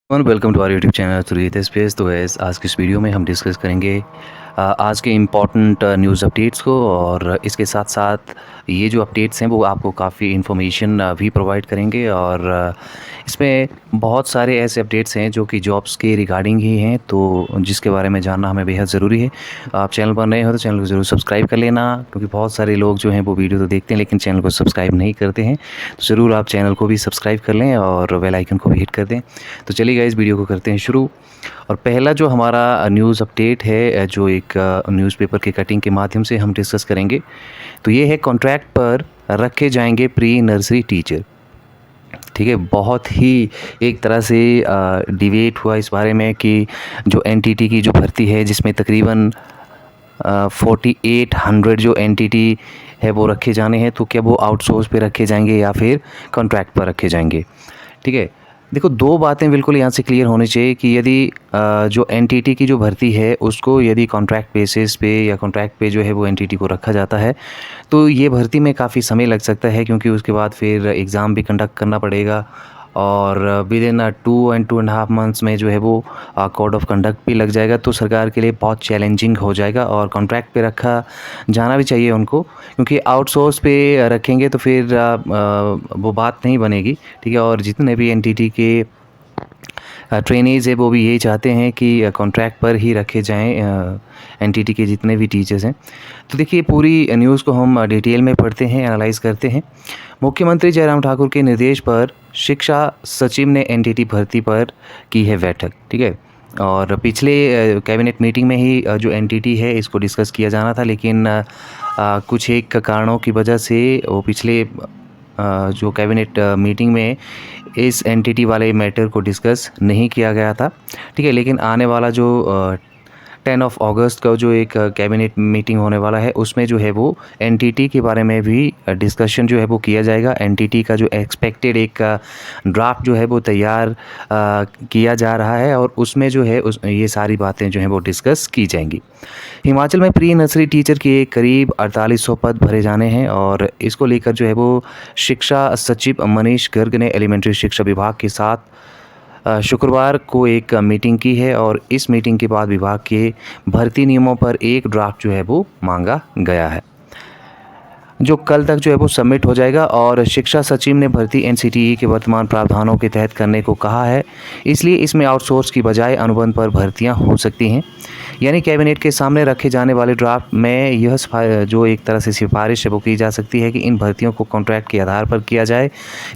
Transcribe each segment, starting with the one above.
और welcome to our YouTube channel Surjeet space. तो guys आज की इस वीडियो में हम डिस्कस करेंगे आज के इम्पॉर्टेंट न्यूज़ अपडेट्स को, और इसके साथ साथ ये जो अपडेट्स हैं वो आपको काफ़ी इन्फॉर्मेशन भी प्रोवाइड करेंगे। और इसमें बहुत सारे ऐसे अपडेट्स हैं जो कि जॉब्स के रिगार्डिंग ही हैं, तो जिसके बारे में जानना हमें बेहद ज़रूरी है। आप चैनल पर नए हो तो चैनल को ज़रूर सब्सक्राइब कर लेना, क्योंकि बहुत सारे लोग जो हैं वो वीडियो तो देखते हैं लेकिन चैनल को सब्सक्राइब नहीं करते हैं। तो ज़रूर आप चैनल को भी सब्सक्राइब कर लें और बेल आइकन को भी हिट कर दें। तो चलिए इस वीडियो को करते हैं शुरू। और पहला जो हमारा न्यूज़ अपडेट है, जो एक न्यूज़पेपर की कटिंग के माध्यम से हम डिस्कस करेंगे, तो ये है कॉन्ट्रैक्ट पर रखे जाएंगे प्री नर्सरी टीचर। ठीक है, बहुत ही एक तरह से डिबेट हुआ इस बारे में कि जो एनटीटी की जो भर्ती है, जिसमें तकरीबन 4800 जो एनटीटी है वो रखे जाने हैं, तो क्या वो आउटसोर्स पे रखे जाएंगे या फिर कॉन्ट्रैक्ट पर रखे जाएंगे। ठीक है, देखो दो बातें बिल्कुल यहाँ से क्लियर होनी चाहिए कि यदि जो एनटीटी की जो भर्ती है उसको यदि कॉन्ट्रैक्ट बेसिस पे या कॉन्ट्रैक्ट पे जो है वो एनटीटी को रखा जाता है, तो ये भर्ती में काफ़ी समय लग सकता है, क्योंकि उसके बाद फिर एग्ज़ाम भी कंडक्ट करना पड़ेगा और विद इन 2 and 2.5 मंथ्स में जो है वो कोड ऑफ कंडक्ट भी लग जाएगा। तो सरकार के लिए बहुत चैलेंजिंग हो जाएगा और कॉन्ट्रैक्ट पे रखा जाना भी चाहिए उनको, क्योंकि आउटसोर्स पे रखेंगे तो फिर वो बात नहीं बनेगी। ठीक है, और जितने भी एनटीटी के ट्रेनीज़ है वो भी यही चाहते हैं कि कॉन्ट्रैक्ट पर ही रखे जाएं एनटीटी के जितने भी टीचर्स हैं। तो देखिए पूरी न्यूज़ को हम डिटेल में पढ़ते हैं, एनालाइज़ करते हैं। मुख्यमंत्री जयराम ठाकुर के निर्देश पर शिक्षा सचिव ने एनटीटी भर्ती पर की है बैठक। ठीक है, और पिछले कैबिनेट मीटिंग में ही जो एनटीटी है इसको डिस्कस किया जाना था, लेकिन कुछ एक कारणों की वजह से वो पिछले जो कैबिनेट मीटिंग में इस एनटीटी वाले मैटर को डिस्कस नहीं किया गया था। ठीक है, लेकिन आने वाला जो 10 ऑफ अगस्त का जो एक कैबिनेट मीटिंग होने वाला है, उसमें जो है वो एनटीटी के बारे में भी डिस्कशन जो है वो किया जाएगा। एनटीटी का जो एक्सपेक्टेड एक ड्राफ्ट जो है वो तैयार किया जा रहा है, और उसमें जो है ये सारी बातें जो हैं वो डिस्कस की जाएंगी। हिमाचल में प्री नर्सरी टीचर के करीब 4800 पद भरे जाने हैं, और इसको लेकर जो है वो शिक्षा सचिव मनीष गर्ग ने एलिमेंट्री शिक्षा विभाग के साथ शुक्रवार को एक मीटिंग की है, और इस मीटिंग के बाद विभाग के भर्ती नियमों पर एक ड्राफ्ट जो है वो मांगा गया है, जो कल तक जो है वो सबमिट हो जाएगा। और शिक्षा सचिव ने भर्ती एनसीटीई के वर्तमान प्रावधानों के तहत करने को कहा है, इसलिए इसमें आउटसोर्स की बजाय अनुबंध पर भर्तियां हो सकती हैं। यानी कैबिनेट के सामने रखे जाने वाले ड्राफ्ट में यह जो एक तरह से सिफारिश है वो की जा सकती है कि इन भर्तियों को कॉन्ट्रैक्ट के आधार पर किया जाए।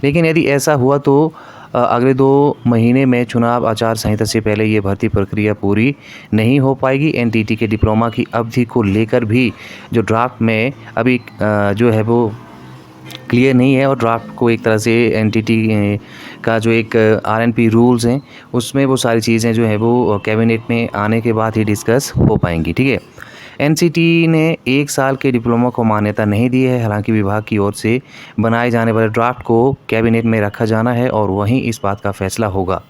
लेकिन यदि ऐसा हुआ तो अगले 2 महीने में चुनाव आचार संहिता से पहले ये भर्ती प्रक्रिया पूरी नहीं हो पाएगी। एनटीटी के डिप्लोमा की अवधि को लेकर भी जो ड्राफ्ट में अभी जो है वो क्लियर नहीं है, और ड्राफ्ट को एक तरह से एनटीटी का जो एक आरएनपी रूल्स हैं उसमें वो सारी चीज़ें जो है वो कैबिनेट में आने के बाद ही डिस्कस हो पाएंगी। ठीक है, एनसीटी ने 1 साल के डिप्लोमा को मान्यता नहीं दी है। हालांकि विभाग की ओर से बनाए जाने वाले ड्राफ्ट को कैबिनेट में रखा जाना है और वहीं इस बात का फैसला होगा।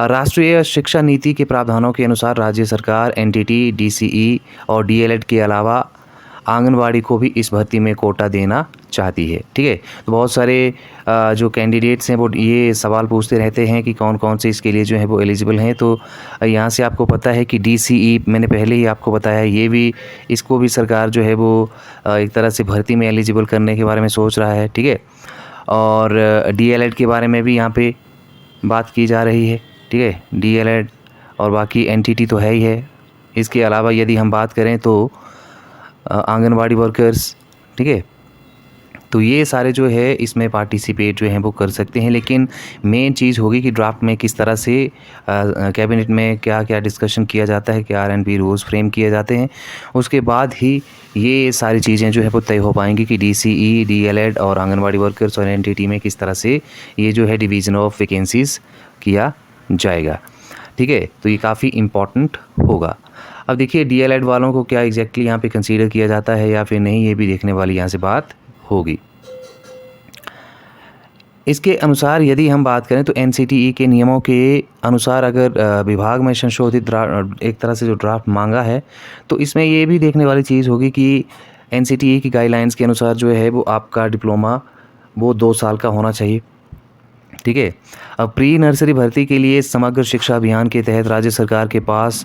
राष्ट्रीय शिक्षा नीति के प्रावधानों के अनुसार राज्य सरकार एनटीटी, डीसीई और डीएलएड के अलावा आंगनवाड़ी को भी इस भर्ती में कोटा देना चाहती है। ठीक है, तो बहुत सारे जो कैंडिडेट्स हैं वो ये सवाल पूछते रहते हैं कि कौन कौन से इसके लिए जो है वो एलिजिबल हैं। तो यहाँ से आपको पता है कि डीसीई मैंने पहले ही आपको बताया, ये भी इसको भी सरकार जो है वो एक तरह से भर्ती में एलिजिबल करने के बारे में सोच रहा है। ठीक है, और डीएलएड के बारे में भी यहाँ पे बात की जा रही है। ठीक है, डीएलएड और बाकी एनटीटी तो है ही है। इसके अलावा यदि हम बात करें तो आंगनवाड़ी वर्कर्स, ठीक है, तो ये सारे जो है इसमें पार्टिसिपेट जो हैं वो कर सकते हैं। लेकिन मेन चीज़ होगी कि ड्राफ्ट में किस तरह से कैबिनेट में क्या क्या डिस्कशन किया जाता है, क्या आरएनपी रूल्स फ्रेम किए जाते हैं, उसके बाद ही ये सारी चीज़ें जो है वो तय हो पाएंगी कि डीसीई, डीएलएड और आंगनवाड़ी वर्कर्स और एनटीटी में किस तरह से ये जो है डिवीज़न ऑफ वैकेंसीज़ किया जाएगा। ठीक है, तो ये काफ़ी इम्पॉर्टेंट होगा। अब देखिए डीएलएड वालों को क्या एग्जैक्टली यहाँ पे कंसीडर किया जाता है या फिर नहीं, ये भी देखने वाली यहाँ से बात होगी। इसके अनुसार यदि हम बात करें तो एनसीटीई के नियमों के अनुसार अगर विभाग में संशोधित एक तरह से जो ड्राफ्ट मांगा है, तो इसमें ये भी देखने वाली चीज़ होगी कि एनसीटीई की गाइडलाइंस के अनुसार जो है वो आपका डिप्लोमा वो 2 साल का होना चाहिए। ठीक है। अब प्री नर्सरी भर्ती के लिए समग्र शिक्षा अभियान के तहत राज्य सरकार के पास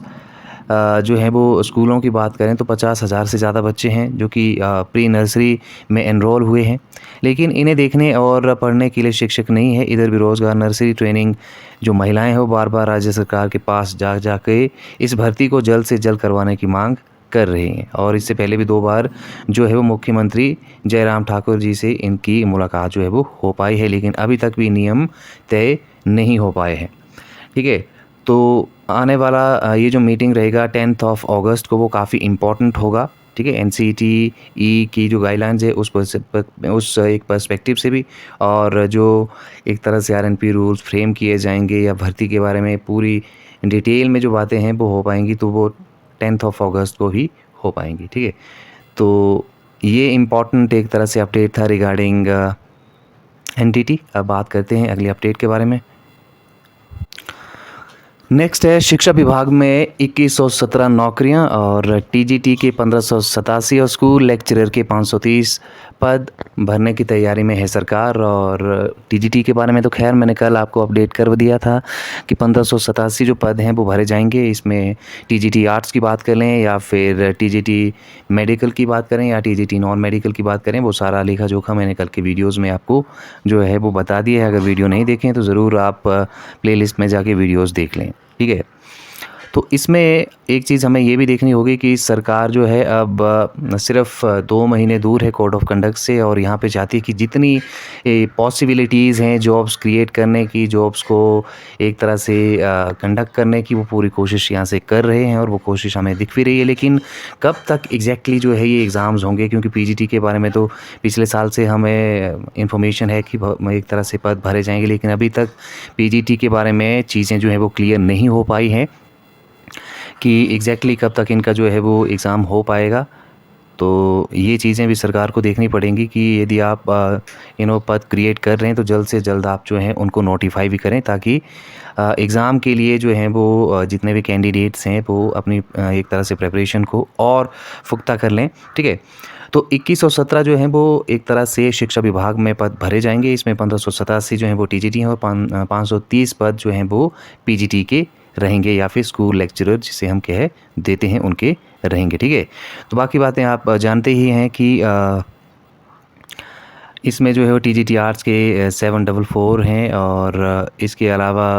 जो है वो स्कूलों की बात करें तो 50,000 से ज़्यादा बच्चे हैं जो कि प्री नर्सरी में एनरोल हुए हैं, लेकिन इन्हें देखने और पढ़ने के लिए शिक्षक नहीं है। इधर बेरोज़गार नर्सरी ट्रेनिंग जो महिलाएं हैं वो बार बार राज्य सरकार के पास जा के इस भर्ती को जल्द से जल्द करवाने की मांग कर रहे हैं। और इससे पहले भी 2 बार जो है वो मुख्यमंत्री जयराम ठाकुर जी से इनकी मुलाकात जो है वो हो पाई है, लेकिन अभी तक भी नियम तय नहीं हो पाए हैं। ठीक है, तो आने वाला ये जो मीटिंग रहेगा 10 अगस्त को वो काफ़ी इम्पोर्टेंट होगा। ठीक है, NCTE की जो गाइडलाइंस है उस एक पर्सपेक्टिव से भी, और जो एक तरह से RNP रूल्स फ्रेम किए जाएंगे या भर्ती के बारे में पूरी डिटेल में जो बातें हैं वो हो पाएंगी, तो वो 10 अगस्त को ही हो पाएंगी। ठीक है, तो ये इम्पॉर्टेंट एक तरह से अपडेट था रिगार्डिंग NTT। अब बात करते हैं अगली अपडेट के बारे में। नेक्स्ट है शिक्षा विभाग में 2117 नौकरियां और TGT के 1587 और स्कूल लेक्चरर के 530 पद भरने की तैयारी में है सरकार। और TGT के बारे में तो खैर मैंने कल आपको अपडेट कर दिया था कि 1587 जो पद हैं वो भरे जाएंगे। इसमें TGT आर्ट्स की बात कर लें या फिर TGT मेडिकल की बात करें या TGT नॉन मेडिकल की बात करें, वो सारा लेखा जोखा मैंने कल के वीडियोज़ में आपको जो है वो बता दिया है। अगर वीडियो नहीं देखें तो ज़रूर आप प्लेलिस्ट में जाके वीडियोज़ देख लें। ठीक है, तो इसमें एक चीज़ हमें ये भी देखनी होगी कि सरकार जो है अब सिर्फ 2 महीने दूर है कोड ऑफ कंडक्ट से, और यहाँ पे चाहती है कि जितनी पॉसिबिलिटीज़ हैं जॉब्स क्रिएट करने की, जॉब्स को एक तरह से कंडक्ट करने की, वो पूरी कोशिश यहाँ से कर रहे हैं और वो कोशिश हमें दिख भी रही है। लेकिन कब तक एग्जैक्टली जो है ये एग्ज़ाम्स होंगे, क्योंकि PGT के बारे में तो पिछले साल से हमें इन्फॉर्मेशन है कि एक तरह से पद भरे जाएंगे, लेकिन अभी तक PGT के बारे में चीज़ें जो है वो क्लियर नहीं हो पाई हैं कि एग्जैक्टली कब तक इनका जो है वो एग्ज़ाम हो पाएगा। तो ये चीज़ें भी सरकार को देखनी पड़ेंगी कि यदि आप पद क्रिएट कर रहे हैं तो जल्द से जल्द आप जो हैं उनको नोटिफाई भी करें, ताकि एग्ज़ाम के लिए जो हैं वो जितने भी कैंडिडेट्स हैं वो अपनी एक तरह से प्रिपरेशन को और पुख्ता कर लें। ठीक है, तो 2117 जो हैं वो एक तरह से शिक्षा विभाग में पद भरे जाएंगे। इसमें 1587 जो हैं वो TGT हैं और 530 पद जो हैं वो PGT के रहेंगे या फिर स्कूल लेक्चरर जिसे हम कह देते हैं उनके रहेंगे। ठीक है, तो बाकी बातें आप जानते ही हैं कि इसमें जो है वो TGT आर्ट्स के 744 हैं और इसके अलावा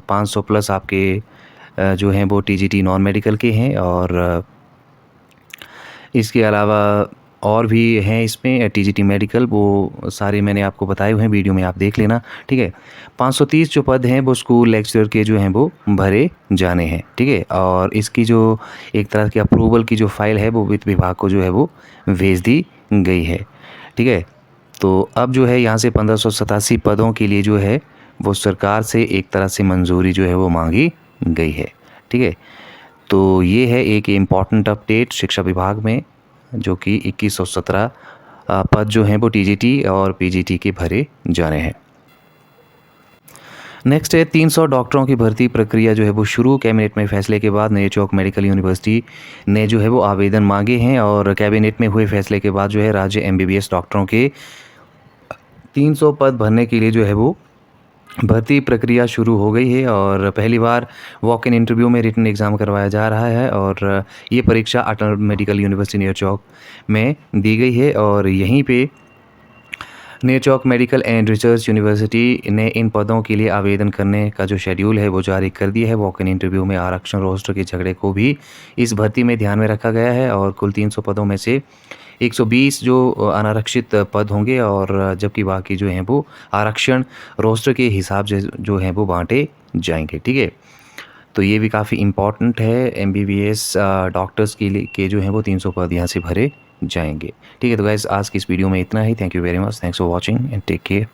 500 प्लस आपके जो हैं वो TGT नॉन मेडिकल के हैं, और इसके अलावा और भी हैं इसमें TGT मेडिकल, वो सारे मैंने आपको बताए हुए हैं, वीडियो में आप देख लेना। ठीक है, 530 जो पद हैं वो स्कूल लेक्चरर के जो हैं वो भरे जाने हैं। ठीक है, और इसकी जो एक तरह की अप्रूवल की जो फाइल है वो वित्त विभाग को जो है वो भेज दी गई है। ठीक है, तो अब जो है यहाँ से 1587 पदों के लिए जो है वो सरकार से एक तरह से मंजूरी जो है वो मांगी गई है। ठीक है, तो ये है एक इम्पॉर्टेंट अपडेट शिक्षा विभाग में, जो कि 2117 पद जो हैं वो TGT और PGT के भरे जा रहे हैं। नेक्स्ट है 300 डॉक्टरों की भर्ती प्रक्रिया जो है वो शुरू। कैबिनेट में फैसले के बाद नेरचौक मेडिकल यूनिवर्सिटी ने जो है वो आवेदन मांगे हैं, और कैबिनेट में हुए फैसले के बाद जो है राज्य MBBS डॉक्टरों के 300 पद भरने के लिए जो है वो भर्ती प्रक्रिया शुरू हो गई है। और पहली बार वॉक इन इंटरव्यू में रिटन एग्ज़ाम करवाया जा रहा है, और ये परीक्षा अटल मेडिकल यूनिवर्सिटी नेरचौक में दी गई है। और यहीं पे Nerchowk medical and research university ने इन पदों के लिए आवेदन करने का जो शेड्यूल है वो जारी कर दिया है। वॉक इन इंटरव्यू में आरक्षण रोस्टर के झगड़े को भी इस भर्ती में ध्यान में रखा गया है, और कुल 300 पदों में से 120 जो अनारक्षित पद होंगे, और जबकि बाकी जो हैं वो आरक्षण रोस्टर के हिसाब से जो हैं वो बांटे जाएंगे। ठीक है, तो ये भी काफ़ी इम्पॉर्टेंट है। MBBS डॉक्टर्स के जो हैं वो 300 पद यहाँ से भरे जाएंगे। ठीक है, तो गाइस आज की इस वीडियो में इतना ही। Thank you very much, thanks for watching and take care.